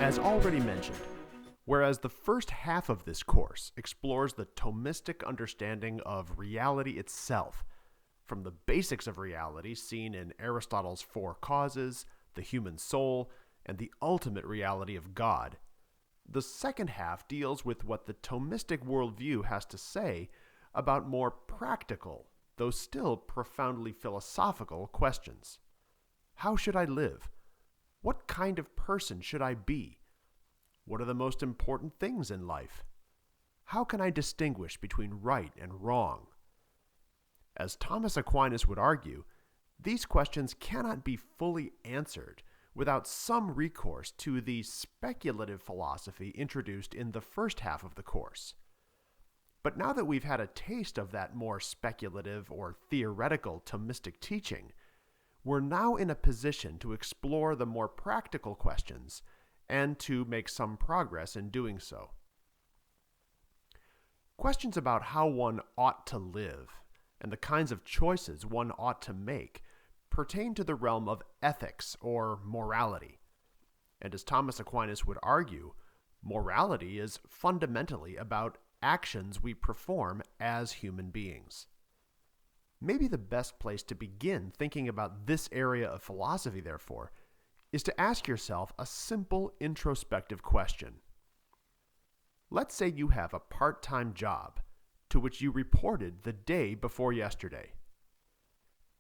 As already mentioned, whereas the first half of this course explores the Thomistic understanding of reality itself, from the basics of reality seen in Aristotle's four causes, the human soul, and the ultimate reality of God, the second half deals with what the Thomistic worldview has to say about more practical, though still profoundly philosophical, questions. How should I live? What kind of person should I be? What are the most important things in life? How can I distinguish between right and wrong? As Thomas Aquinas would argue, these questions cannot be fully answered without some recourse to the speculative philosophy introduced in the first half of the course. But now that we've had a taste of that more speculative or theoretical Thomistic teaching, we're now in a position to explore the more practical questions and to make some progress in doing so. Questions about how one ought to live and the kinds of choices one ought to make pertain to the realm of ethics or morality. And as Thomas Aquinas would argue, morality is fundamentally about actions we perform as human beings. Maybe the best place to begin thinking about this area of philosophy, therefore, is to ask yourself a simple introspective question. Let's say you have a part-time job to which you reported the day before yesterday.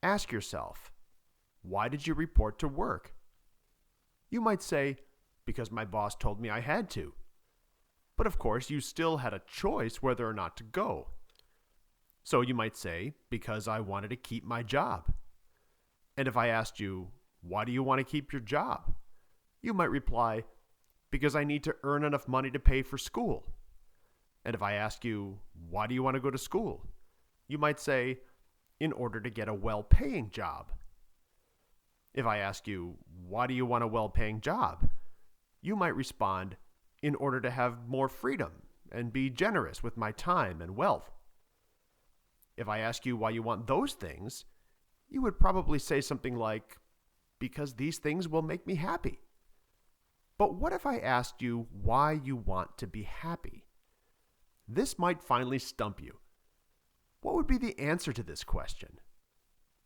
Ask yourself, why did you report to work? You might say, because my boss told me I had to. But of course, you still had a choice whether or not to go. So you might say, because I wanted to keep my job. And if I asked you, why do you want to keep your job? You might reply, because I need to earn enough money to pay for school. And if I ask you, why do you want to go to school? You might say, in order to get a well-paying job. If I ask you, why do you want a well-paying job? You might respond, in order to have more freedom and be generous with my time and wealth. If I ask you why you want those things, you would probably say something like, because these things will make me happy. But what if I asked you why you want to be happy? This might finally stump you. What would be the answer to this question?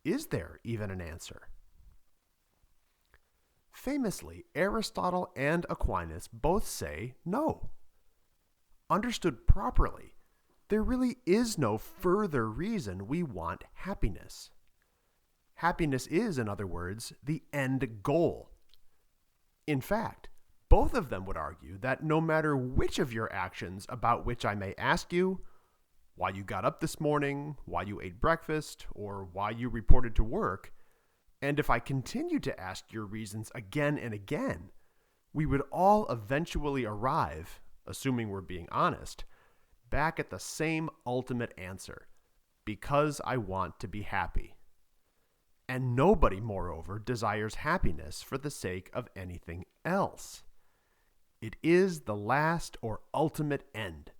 Is there even an answer? Famously, Aristotle and Aquinas both say no. Understood properly, there really is no further reason we want happiness. Happiness is, in other words, the end goal. In fact, both of them would argue that no matter which of your actions about which I may ask you, why you got up this morning, why you ate breakfast, or why you reported to work, and if I continue to ask your reasons again and again, we would all eventually arrive, assuming we're being honest, back at the same ultimate answer, because I want to be happy. And nobody, moreover, desires happiness for the sake of anything else. It is the last or ultimate end.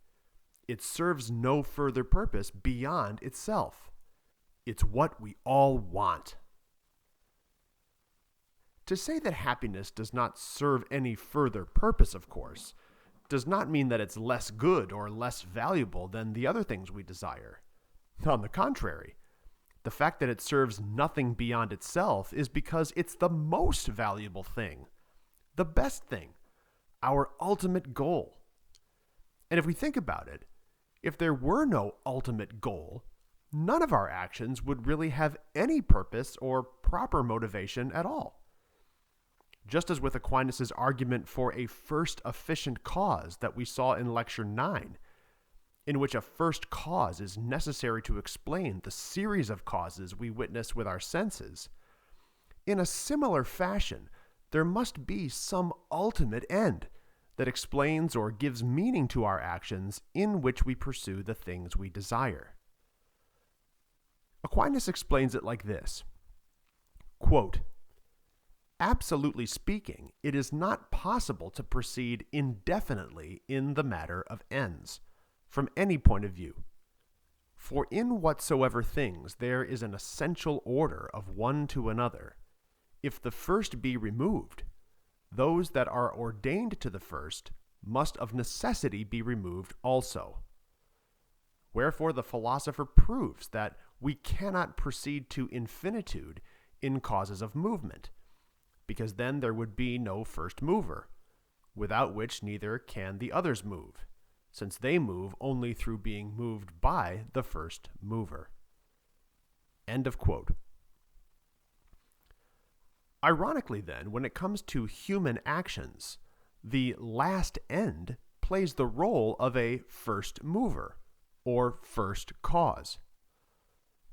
It serves no further purpose beyond itself. It's what we all want. To say that happiness does not serve any further purpose, of course, does not mean that it's less good or less valuable than the other things we desire. On the contrary, the fact that it serves nothing beyond itself is because it's the most valuable thing, the best thing, our ultimate goal. And if we think about it, if there were no ultimate goal, none of our actions would really have any purpose or proper motivation at all. Just as with Aquinas' argument for a first efficient cause that we saw in Lecture 9, in which a first cause is necessary to explain the series of causes we witness with our senses, in a similar fashion, there must be some ultimate end that explains or gives meaning to our actions in which we pursue the things we desire. Aquinas explains it like this, quote, absolutely speaking, it is not possible to proceed indefinitely in the matter of ends, from any point of view. For in whatsoever things there is an essential order of one to another, if the first be removed, those that are ordained to the first must of necessity be removed also. Wherefore the philosopher proves that we cannot proceed to infinitude in causes of movement, because then there would be no first mover, without which neither can the others move, since they move only through being moved by the first mover. End of quote. Ironically then, when it comes to human actions, the last end plays the role of a first mover, or first cause.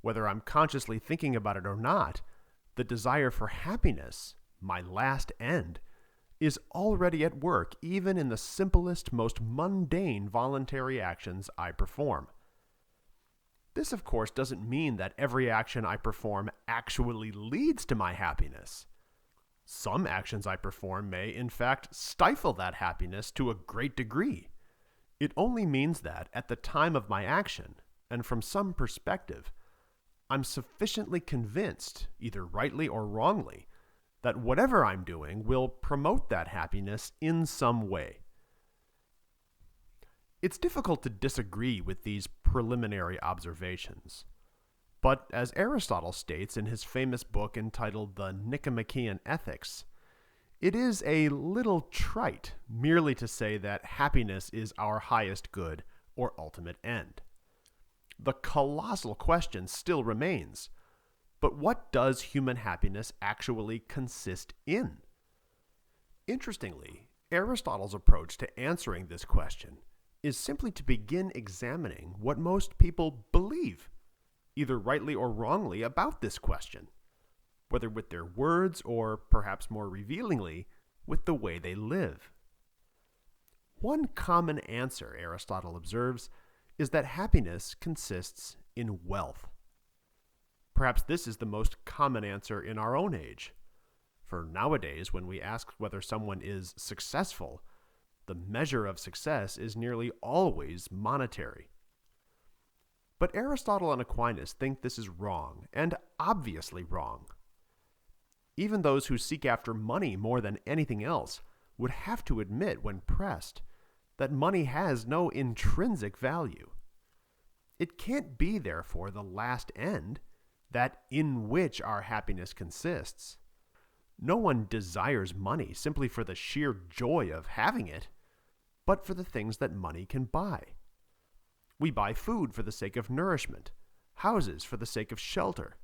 Whether I'm consciously thinking about it or not, the desire for happiness, my last end, is already at work even in the simplest, most mundane voluntary actions I perform. This, of course, doesn't mean that every action I perform actually leads to my happiness. Some actions I perform may, in fact, stifle that happiness to a great degree. It only means that, at the time of my action, and from some perspective, I'm sufficiently convinced, either rightly or wrongly, that whatever I'm doing will promote that happiness in some way. It's difficult to disagree with these preliminary observations. But as Aristotle states in his famous book entitled The Nicomachean Ethics, it is a little trite merely to say that happiness is our highest good or ultimate end. The colossal question still remains, but what does human happiness actually consist in? Interestingly, Aristotle's approach to answering this question is simply to begin examining what most people believe, either rightly or wrongly, about this question, whether with their words or, perhaps more revealingly, with the way they live. One common answer, Aristotle observes, is that happiness consists in wealth. Perhaps this is the most common answer in our own age, for nowadays, when we ask whether someone is successful, the measure of success is nearly always monetary. But Aristotle and Aquinas think this is wrong, and obviously wrong. Even those who seek after money more than anything else would have to admit, when pressed, that money has no intrinsic value. It can't be, therefore, the last end, that in which our happiness consists. No one desires money simply for the sheer joy of having it, but for the things that money can buy. We buy food for the sake of nourishment, houses for the sake of shelter.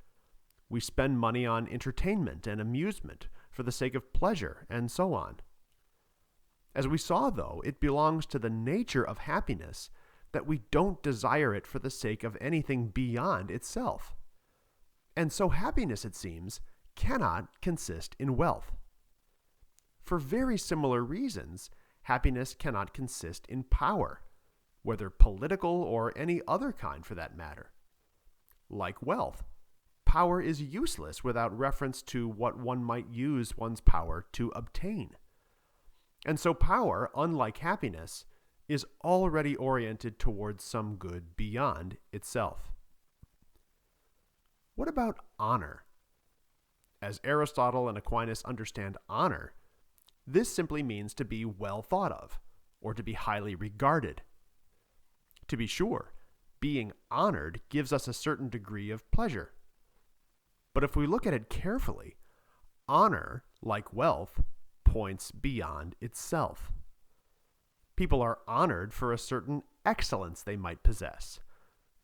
We spend money on entertainment and amusement for the sake of pleasure, and so on. As we saw, though, it belongs to the nature of happiness that we don't desire it for the sake of anything beyond itself. And so happiness, it seems, cannot consist in wealth. For very similar reasons, happiness cannot consist in power, whether political or any other kind for that matter. Like wealth, power is useless without reference to what one might use one's power to obtain. And so power, unlike happiness, is already oriented towards some good beyond itself. What about honor? As Aristotle and Aquinas understand honor, this simply means to be well thought of, or to be highly regarded. To be sure, being honored gives us a certain degree of pleasure. But if we look at it carefully, honor, like wealth, points beyond itself. People are honored for a certain excellence they might possess,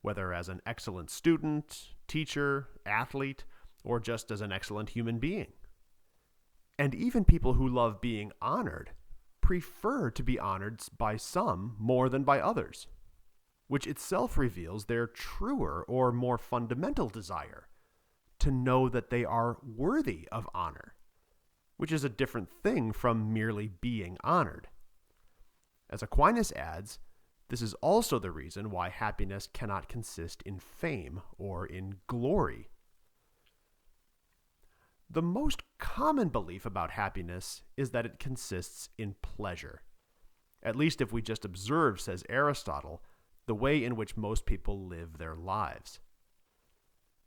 whether as an excellent student, teacher, athlete, or just as an excellent human being. And even people who love being honored prefer to be honored by some more than by others, which itself reveals their truer or more fundamental desire to know that they are worthy of honor, which is a different thing from merely being honored. As Aquinas adds, this is also the reason why happiness cannot consist in fame or in glory. The most common belief about happiness is that it consists in pleasure. At least if we just observe, says Aristotle, the way in which most people live their lives.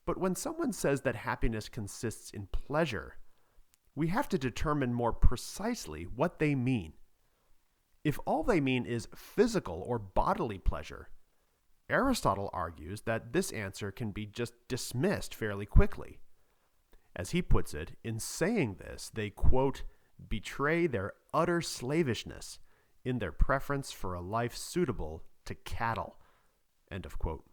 But when someone says that happiness consists in pleasure, we have to determine more precisely what they mean. If all they mean is physical or bodily pleasure, Aristotle argues that this answer can be just dismissed fairly quickly. As he puts it, in saying this, they, quote, betray their utter slavishness in their preference for a life suitable to cattle, end of quote.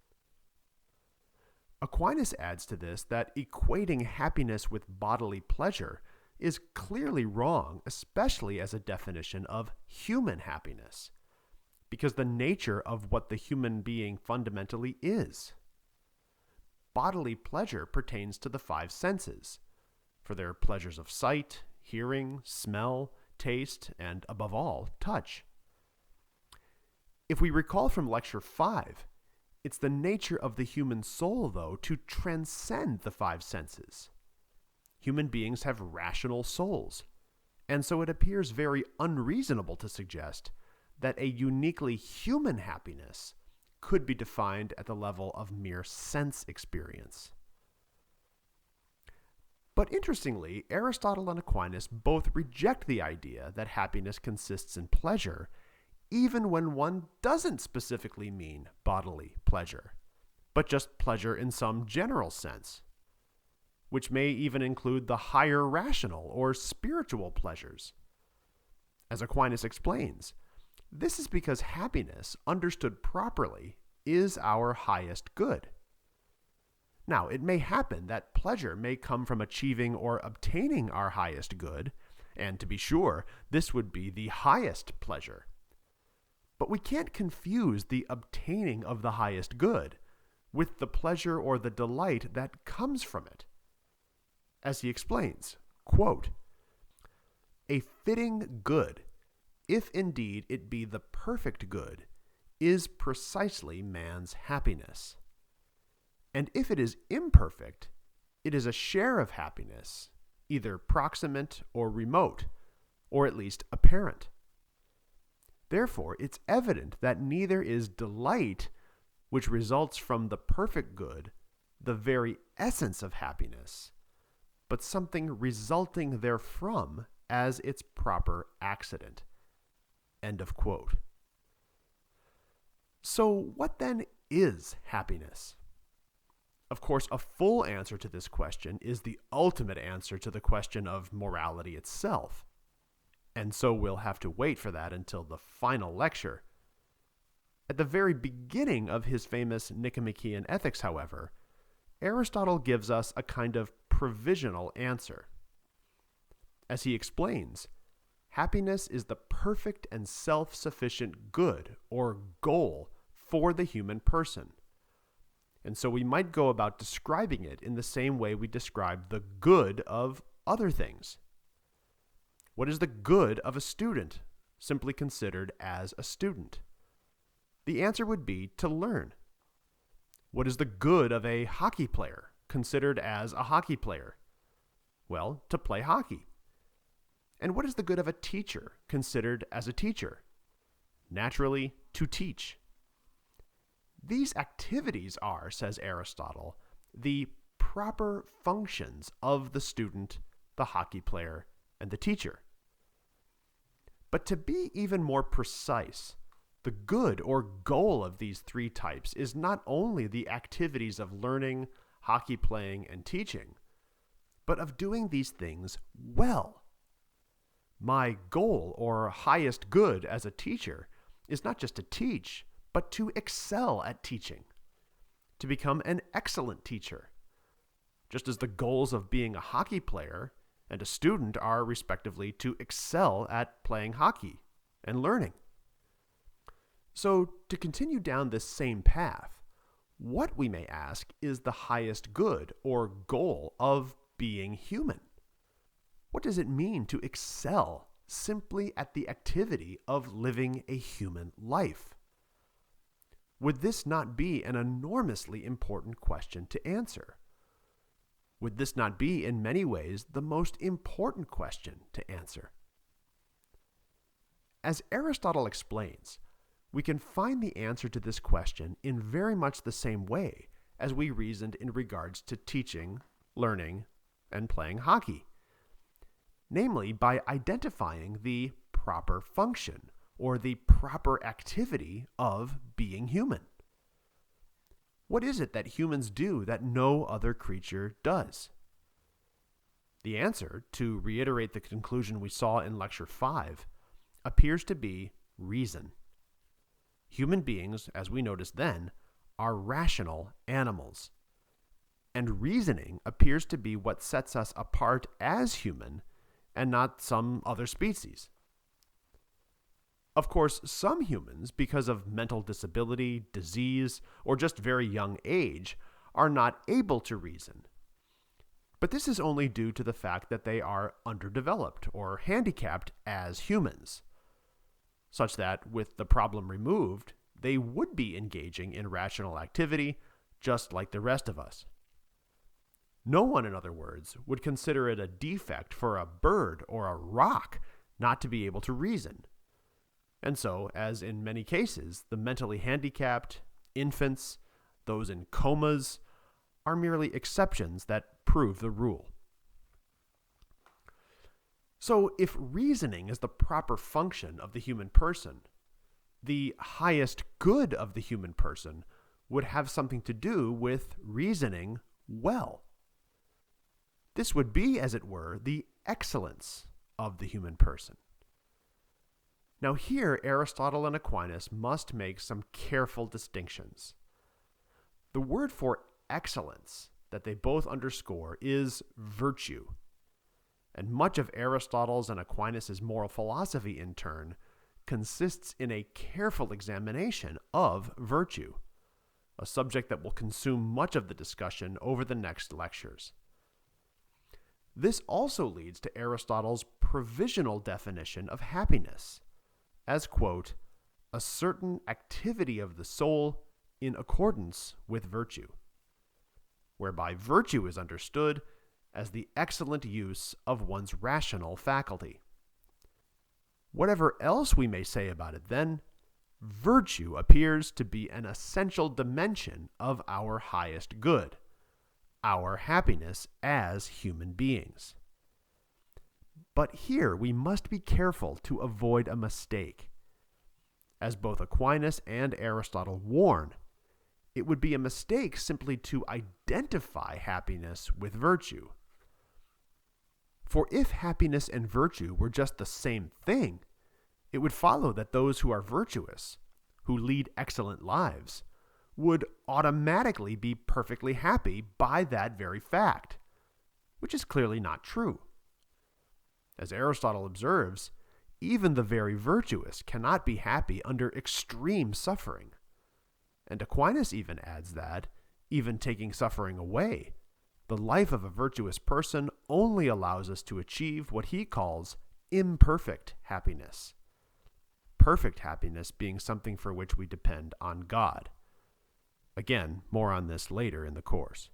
Aquinas adds to this that equating happiness with bodily pleasure is clearly wrong, especially as a definition of human happiness, because the nature of what the human being fundamentally is. Bodily pleasure pertains to the five senses, for their pleasures of sight, hearing, smell, taste, and above all, touch. If we recall from Lecture 5, it's the nature of the human soul, though, to transcend the five senses. Human beings have rational souls, and so it appears very unreasonable to suggest that a uniquely human happiness could be defined at the level of mere sense experience. But interestingly, Aristotle and Aquinas both reject the idea that happiness consists in pleasure, even when one doesn't specifically mean bodily pleasure, but just pleasure in some general sense, which may even include the higher rational or spiritual pleasures. As Aquinas explains, this is because happiness, understood properly, is our highest good. Now, it may happen that pleasure may come from achieving or obtaining our highest good, and to be sure, this would be the highest pleasure. But we can't confuse the obtaining of the highest good with the pleasure or the delight that comes from it. As he explains, quote, a fitting good, if indeed it be the perfect good, is precisely man's happiness. And if it is imperfect, it is a share of happiness, either proximate or remote, or at least apparent. Therefore, it's evident that neither is delight, which results from the perfect good, the very essence of happiness, but something resulting therefrom as its proper accident. End of quote. So what then is happiness? Of course, a full answer to this question is the ultimate answer to the question of morality itself. And so we'll have to wait for that until the final lecture. At the very beginning of his famous Nicomachean Ethics, however, Aristotle gives us a kind of provisional answer. As he explains, happiness is the perfect and self-sufficient good or goal for the human person. And so we might go about describing it in the same way we describe the good of other things. What is the good of a student, simply considered as a student? The answer would be to learn. What is the good of a hockey player, considered as a hockey player? Well, to play hockey. And what is the good of a teacher, considered as a teacher? Naturally, to teach. These activities are, says Aristotle, the proper functions of the student, the hockey player, and the teacher. But to be even more precise, the good or goal of these three types is not only the activities of learning, hockey playing, and teaching, but of doing these things well. My goal or highest good as a teacher is not just to teach, but to excel at teaching, to become an excellent teacher, just as the goals of being a hockey player and a student are respectively to excel at playing hockey and learning. So, to continue down this same path, what we may ask is the highest good or goal of being human. What does it mean to excel simply at the activity of living a human life? Would this not be an enormously important question to answer? Would this not be, in many ways, the most important question to answer? As Aristotle explains, we can find the answer to this question in very much the same way as we reasoned in regards to teaching, learning, and playing hockey. namely by identifying the proper function or the proper activity of being human. What is it that humans do that no other creature does? The answer, to reiterate the conclusion we saw in Lecture 5, appears to be reason. Human beings, as we noticed then, are rational animals. And reasoning appears to be what sets us apart as human and not some other species. Of course, some humans, because of mental disability, disease, or just very young age, are not able to reason. But this is only due to the fact that they are underdeveloped or handicapped as humans, such that, with the problem removed, they would be engaging in rational activity just like the rest of us. No one, in other words, would consider it a defect for a bird or a rock not to be able to reason. And so, as in many cases, the mentally handicapped, infants, those in comas, are merely exceptions that prove the rule. So, if reasoning is the proper function of the human person, the highest good of the human person would have something to do with reasoning well. This would be, as it were, the excellence of the human person. Now here, Aristotle and Aquinas must make some careful distinctions. The word for excellence that they both underscore is virtue. And much of Aristotle's and Aquinas' moral philosophy, in turn, consists in a careful examination of virtue, a subject that will consume much of the discussion over the next lectures. This also leads to Aristotle's provisional definition of happiness as, quote, a certain activity of the soul in accordance with virtue, whereby virtue is understood as the excellent use of one's rational faculty. Whatever else we may say about it then, virtue appears to be an essential dimension of our highest good, our happiness as human beings. But here we must be careful to avoid a mistake. As both Aquinas and Aristotle warn, it would be a mistake simply to identify happiness with virtue. For if happiness and virtue were just the same thing, it would follow that those who are virtuous, who lead excellent lives, would automatically be perfectly happy by that very fact, which is clearly not true. As Aristotle observes, even the very virtuous cannot be happy under extreme suffering. And Aquinas even adds that, even taking suffering away, the life of a virtuous person only allows us to achieve what he calls imperfect happiness. Perfect happiness being something for which we depend on God. Again, more on this later in the course.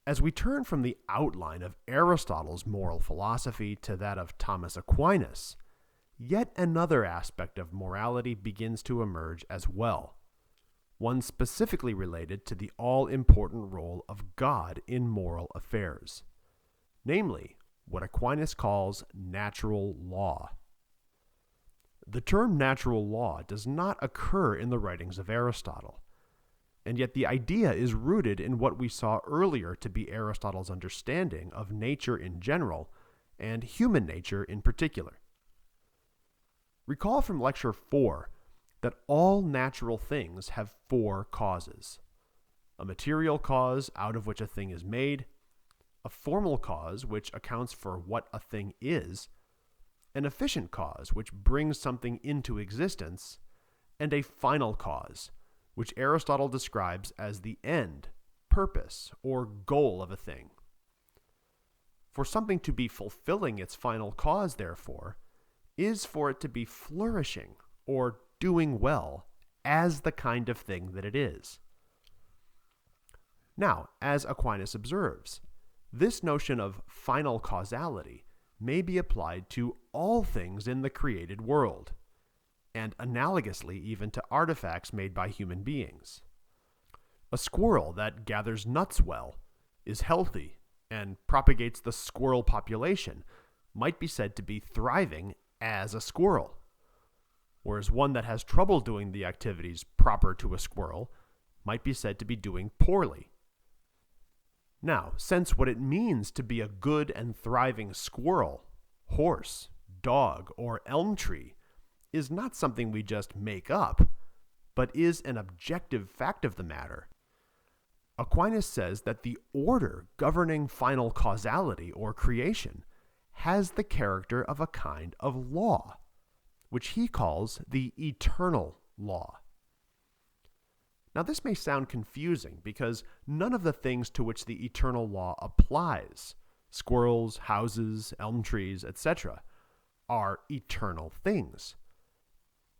As we turn from the outline of Aristotle's moral philosophy to that of Thomas Aquinas, yet another aspect of morality begins to emerge as well, one specifically related to the all-important role of God in moral affairs, namely, what Aquinas calls natural law. The term natural law does not occur in the writings of Aristotle, and yet the idea is rooted in what we saw earlier to be Aristotle's understanding of nature in general and human nature in particular. Recall from Lecture 4 that all natural things have four causes: a material cause out of which a thing is made, a formal cause which accounts for what a thing is, an efficient cause which brings something into existence, and a final cause, which Aristotle describes as the end, purpose, or goal of a thing. For something to be fulfilling its final cause, therefore, is for it to be flourishing or doing well as the kind of thing that it is. Now, as Aquinas observes, this notion of final causality may be applied to all things in the created world, and analogously even to artifacts made by human beings. A squirrel that gathers nuts well is healthy and propagates the squirrel population might be said to be thriving as a squirrel, whereas one that has trouble doing the activities proper to a squirrel might be said to be doing poorly. Now, sense what it means to be a good and thriving squirrel, horse, dog, or elm tree is not something we just make up, but is an objective fact of the matter. Aquinas says that the order governing final causality or creation has the character of a kind of law, which he calls the eternal law. Now, this may sound confusing because none of the things to which the eternal law applies, squirrels, houses, elm trees, etc., are eternal things.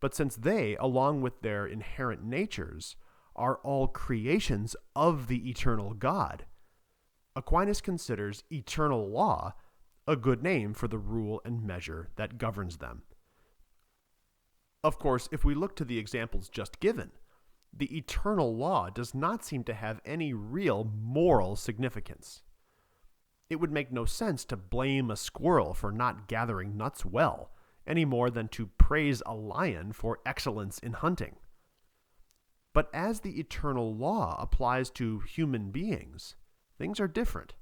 But since they, along with their inherent natures, are all creations of the eternal God, Aquinas considers eternal law a good name for the rule and measure that governs them. Of course, if we look to the examples just given, the eternal law does not seem to have any real moral significance. It would make no sense to blame a squirrel for not gathering nuts well, any more than to praise a lion for excellence in hunting. But as the eternal law applies to human beings, things are different.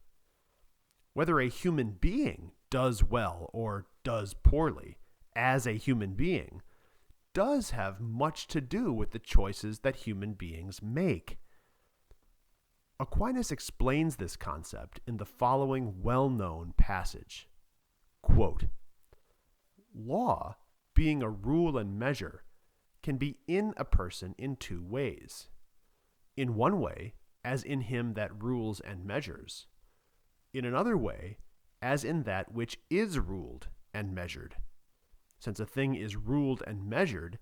Whether a human being does well or does poorly as a human being does have much to do with the choices that human beings make. Aquinas explains this concept in the following well-known passage. Quote, "Law, being a rule and measure, can be in a person in two ways. In one way, as in him that rules and measures. In another way, as in that which is ruled and measured, since a thing is ruled and measured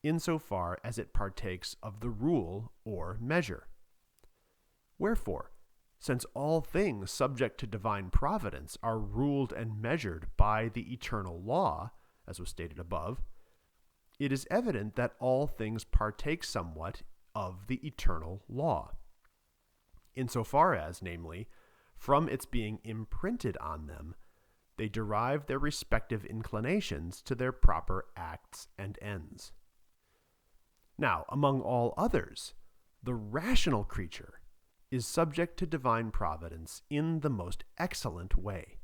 insofar as it partakes of the rule or measure. Wherefore, since all things subject to divine providence are ruled and measured by the eternal law, as was stated above, it is evident that all things partake somewhat of the eternal law, insofar as, namely, from its being imprinted on them, they derive their respective inclinations to their proper acts and ends. Now, among all others, the rational creature is subject to divine providence in the most excellent way,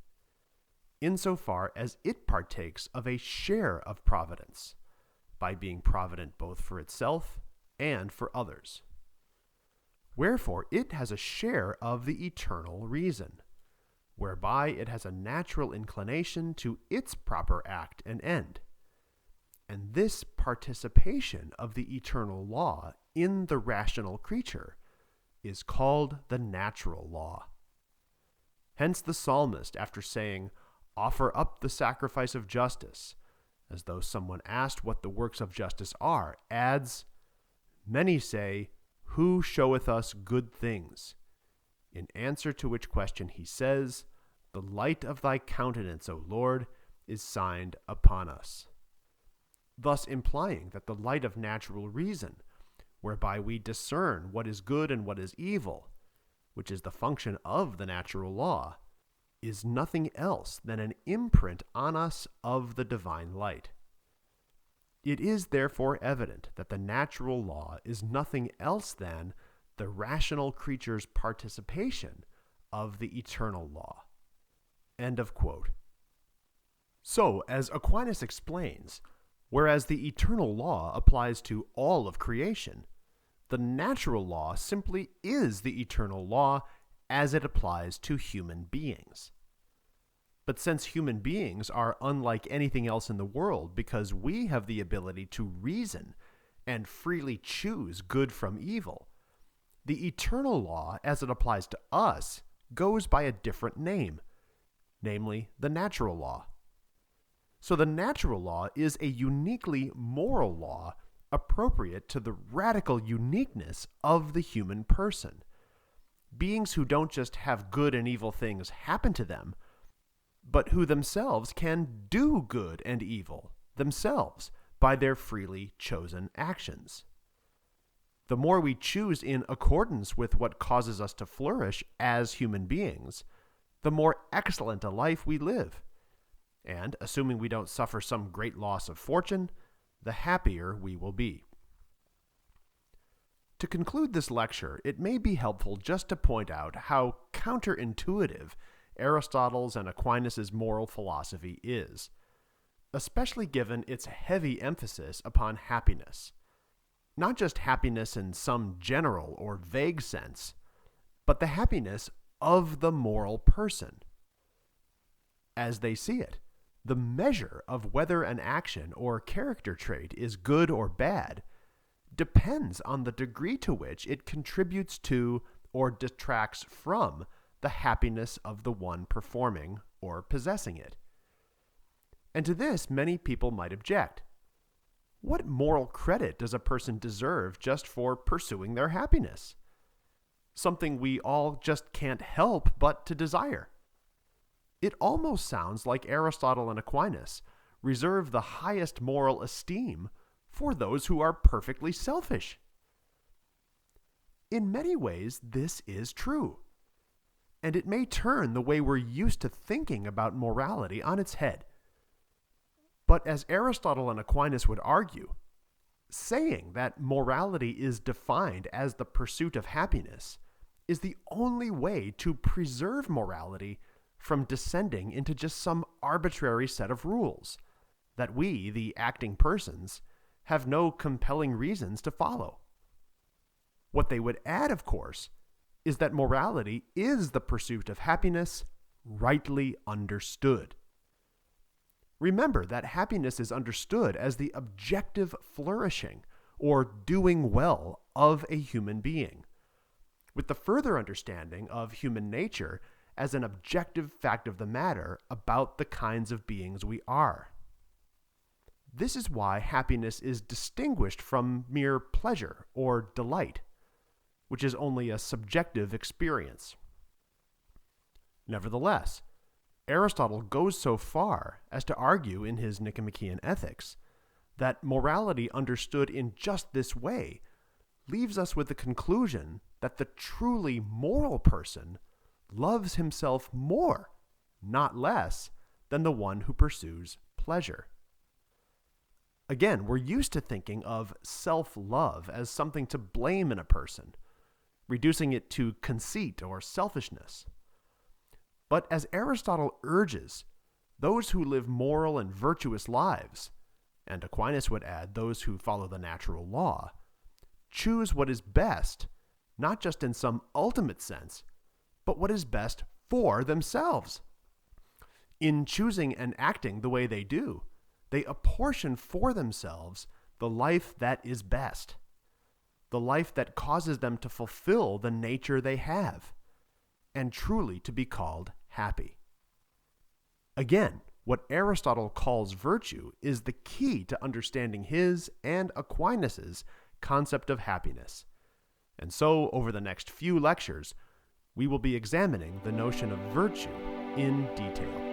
insofar as it partakes of a share of providence, by being provident both for itself and for others. Wherefore it has a share of the eternal reason, whereby it has a natural inclination to its proper act and end. And this participation of the eternal law in the rational creature is called the natural law. Hence the psalmist, after saying, "Offer up the sacrifice of justice," as though someone asked what the works of justice are, adds, "Many say, Who showeth us good things?" In answer to which question he says, "The light of thy countenance, O Lord, is signed upon us." Thus implying that the light of natural reason, whereby we discern what is good and what is evil, which is the function of the natural law, is nothing else than an imprint on us of the divine light. It is therefore evident that the natural law is nothing else than the rational creature's participation of the eternal law. End of quote. So, as Aquinas explains, whereas the eternal law applies to all of creation, the natural law simply is the eternal law as it applies to human beings. But since human beings are unlike anything else in the world because we have the ability to reason and freely choose good from evil, the eternal law, as it applies to us, goes by a different name, namely the natural law. So the natural law is a uniquely moral law appropriate to the radical uniqueness of the human person. Beings who don't just have good and evil things happen to them, but who themselves can do good and evil themselves by their freely chosen actions. The more we choose in accordance with what causes us to flourish as human beings, the more excellent a life we live. And, assuming we don't suffer some great loss of fortune, the happier we will be. To conclude this lecture, it may be helpful just to point out how counterintuitive Aristotle's and Aquinas' moral philosophy is, especially given its heavy emphasis upon happiness. Not just happiness in some general or vague sense, but the happiness of the moral person. As they see it, the measure of whether an action or character trait is good or bad depends on the degree to which it contributes to or detracts from the happiness of the one performing or possessing it. And to this, many people might object. What moral credit does a person deserve just for pursuing their happiness? Something we all just can't help but to desire. It almost sounds like Aristotle and Aquinas reserve the highest moral esteem for those who are perfectly selfish. In many ways, this is true. And it may turn the way we're used to thinking about morality on its head. But as Aristotle and Aquinas would argue, saying that morality is defined as the pursuit of happiness is the only way to preserve morality from descending into just some arbitrary set of rules that we, the acting persons, have no compelling reasons to follow. What they would add, of course, is that morality is the pursuit of happiness rightly understood. Remember that happiness is understood as the objective flourishing or doing well of a human being, with the further understanding of human nature as an objective fact of the matter about the kinds of beings we are. This is why happiness is distinguished from mere pleasure or delight, which is only a subjective experience. Nevertheless, Aristotle goes so far as to argue in his Nicomachean Ethics that morality understood in just this way leaves us with the conclusion that the truly moral person loves himself more, not less, than the one who pursues pleasure. Again, we're used to thinking of self-love as something to blame in a person, reducing it to conceit or selfishness. But as Aristotle urges, those who live moral and virtuous lives, and Aquinas would add those who follow the natural law, choose what is best, not just in some ultimate sense, but what is best for themselves. In choosing and acting the way they do, they apportion for themselves the life that is best, the life that causes them to fulfill the nature they have, and truly to be called happy. Again, what Aristotle calls virtue is the key to understanding his and Aquinas' concept of happiness. And so, over the next few lectures, we will be examining the notion of virtue in detail.